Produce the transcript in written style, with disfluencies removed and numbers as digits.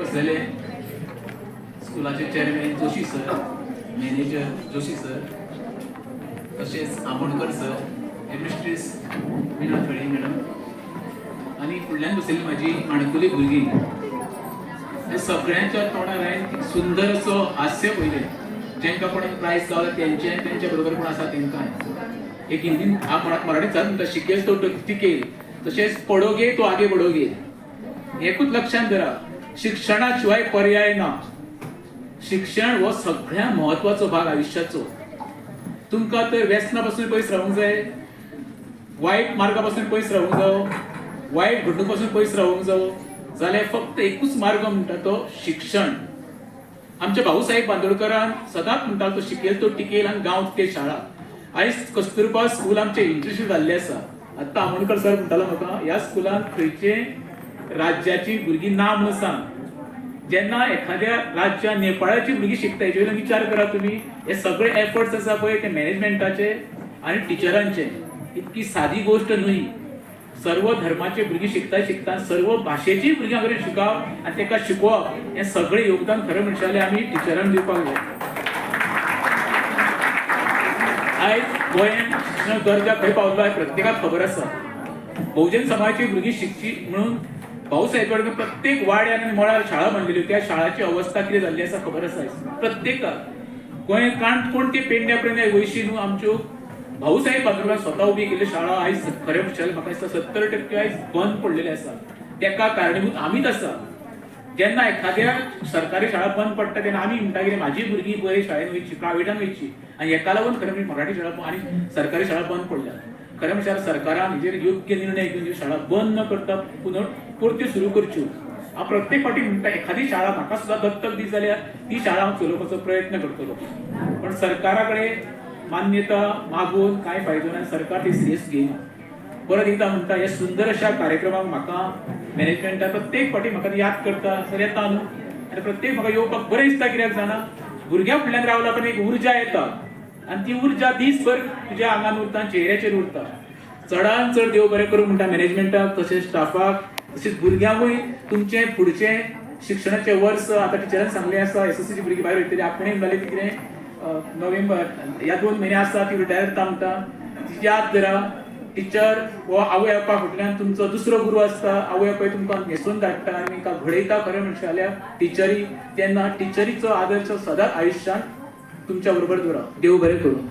बसलेले स्कुलाचे chairman Joshi sir, manager Joshi sir, तसेच आमोणकर सर, एडमिनिस्ट्रेस विनोद खडे मॅडम आणि फुडल्यान बसलेली माझी माणकुली भुरगीं, हे सगळ्यांच्या तोंडार हांवें सुंदर असो हास्य पळयलें. जेंकां कोणाक प्रायज गावला तेंच्या बरोबर कोण आसा तेंकां. एक हिंदीन मराठीत सांगता म्हणटा, शिकेल तो टिकेल, तशेंच पडोगे तो आगे बडोगे. एकूच लक्षात धरा, शिक्षणा शिवाय पर्याय ना. शिक्षण हो सगळ्यात महत्वाचो भाग आयुष्याचो. तुमकां तर व्यसना पासून पयस रावूंक जाय, वायट मार्गा पासून पयस रावूंक जावो, वायट घडणूक पासून पयस रावूंक जावो जाल्यार फक्त एकूच मार्ग म्हणटा तो शिक्षण. आमच्या भाऊसाहेब बांदोडकरान सदांच म्हणटालो तो शिकेल तो टिकेल आनी गांव तिकेल शाळा. आयज कस्तुरबा स्कूल आमचे इंट्रोड्यूस जाल्ले आसा. आतां आमोणकर सर म्हणटालो म्हाका, ह्या स्कुलान खंयचे राज्याची भुरगीं ना म्हणून सांग. जेन्ना एखाद्या राज्यात नेपाळाची भुरगीं शिकता हेजे वयल्यान विचार करा तुमी. हे सगळे एफर्ट्स आसा पळय ते मॅनेजमेंटाचे आनी टिचरांचे. इतकी सादी गोष्ट न्हय. सर्व धर्माचे भुरगीं शिकता सर्व भाशेची भुरग्यां कडेन शिकाव आनी ताका शिकोवप हें सगळें योगदान खरें म्हणशें जाल्यार आमी टिचरांक दिवपाक जाय. आयज गोंयांत शिक्षण दर्जा खंय पावलो हें प्रत्येकाक खबर आसा. बहुजन समाजाची भुरगीं शिकची म्हणून भाऊसाहेब बांदोडकर प्रत्येक वाड्यान आनी मळार शाळा बांदलेल्यो. त्या शाळाची अवस्था कितें जाल्ली आसा खबर आसा प्रत्येकाक. गोंयांत कोण ती पेडण्या पर्यंत वयशी न्हू. आमच्यो भाऊसाहेब बांदोडकर स्वता उबी केल्ली शाळा आयज खरें म्हणशाले म्हाका दिसता 70% आयज बंद पडलेले आसा. तेका कारणीभूत आमीच आसा. जेन्ना एखाद्या सरकारी शाळा बंद पडटा तेन्ना आमी म्हणटा कितें म्हाजी भुरगीं बरे शाळेन वयची, प्रायवेटान वयची. आनी हेका लागून खरें म्हणजे मराठी शाळा आनी सरकारी शाळा बंद पडल्या. खरें म्हणल्यार सरकारान हेजेर योग्य निर्णय घेवन शाळा बंद न करता पुनः परत्यो सुरू करच्यो. हांव प्रत्येक फावटी म्हणटा, एखादी शाळा म्हाका सुद्दां दत्तक दी जाल्यार ती शाळा हांव चलोवपाचो प्रयत्न करतलो. पण सरकारा कडेन मान्यता मागून काय फायदो ना. सरकार ती सिरियस घेयना. परत एकदां म्हणटा, ह्या सुंदर अशा कार्यक्रमाक म्हाका मॅनेजमेंटा प्रत्येक फावटी म्हाका याद करता सर येता न्हू. आनी प्रत्येक म्हाका येवपाक बरें दिसता. कित्याक जाणा, भुरग्या फुडल्यान रावला पण एक उर्जा येता आनी ती उर्जा दीसभर तुज्या आंगान उरता, चेहऱ्याचेर उरता. चडांत चड देव बरें करूं म्हणटा मॅनेजमेंटाक, तशेंच स्टाफाक, तशेंच भुरग्यांकूय. तुमचें फुडचें शिक्षणाचें वर्स आतां टिचरान सांगलें आसा, एसएससीची भुरगीं भायर वयतलीं. आपणें जालें कितें नोव्हेंबर ह्या 2 म्हयने आसा ती रिटायर जाता म्हणटा. तिची याद धरा, टिचर हो आवय बापा फाटल्यान तुमचो दुसरो गुरू आसता. आवय बापाय तुमकां न्हेसून धाडटा आनी घडयता खरें म्हणशें जाल्यार टिचरी. तेन्ना टिचरीचो आदर्श सदांच आयुश्यांत तुमच्या बरोबर दवरा. देव बरें करूं.